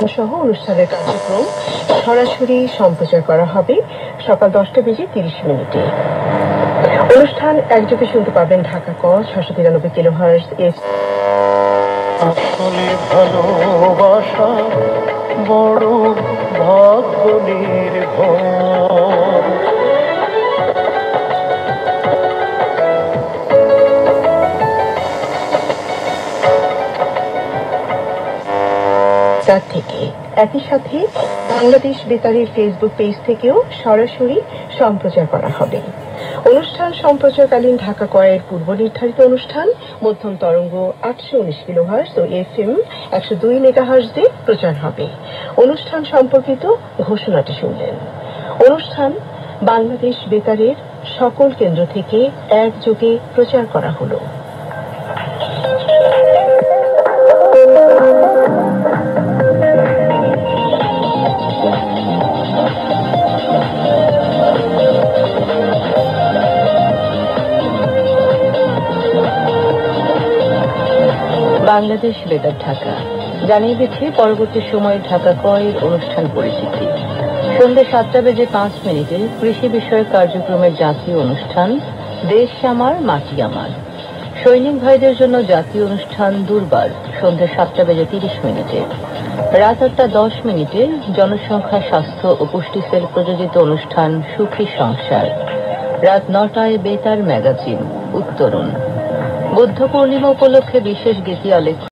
সহ অনুষ্ঠানের কার্যক্রম সরাসরি সম্প্রচার করা হবে সকাল 10:30 অনুষ্ঠান একযোগে শুনতে পাবেন ঢাকা ক 693 কিলোহার্টজ আসলে ভালোবাসা বড় ভাগ্য নির্ভর। থেকে একই সাথে বাংলাদেশ বেতারের ফেসবুক পেজ থেকেও সরাসরি সম্প্রচার করা হবে। অনুষ্ঠান সম্প্রচারকালীন ঢাকা কয়ের পূর্ব নির্ধারিত অনুষ্ঠান মধ্যম তরঙ্গ 819 কিলোহার্টজ ও FM 102 মেগাহার্টজে প্রচার হবে। অনুষ্ঠান সম্পর্কিত ঘোষণাটি শুনলেন। অনুষ্ঠান বাংলাদেশ বেতারের সকল কেন্দ্র থেকে একযোগে প্রচার করা হলো। বাংলাদেশ বেতার ঢাকা জানিয়ে দিচ্ছে পরবর্তী সময়ে ঢাকা কয়ের অনুষ্ঠান পরিচিতি। সন্ধ্যে 7:05 কৃষি বিষয়ক কার্যক্রমের জাতীয় অনুষ্ঠান দেশ আমার মাটি আমার। সৈনিক ভাইদের জন্য জাতীয় অনুষ্ঠান দুর্বার সন্ধ্যে 7:30। রাত 8:10 জনসংখ্যা স্বাস্থ্য ও পুষ্টি সেল প্রযোজিত অনুষ্ঠান সুখী সংসার। রাত 9টায় বেতার ম্যাগাজিন উত্তরণ। বুদ্ধ পূর্ণিমা উপলক্ষে বিশেষ গীতি আলেখ্য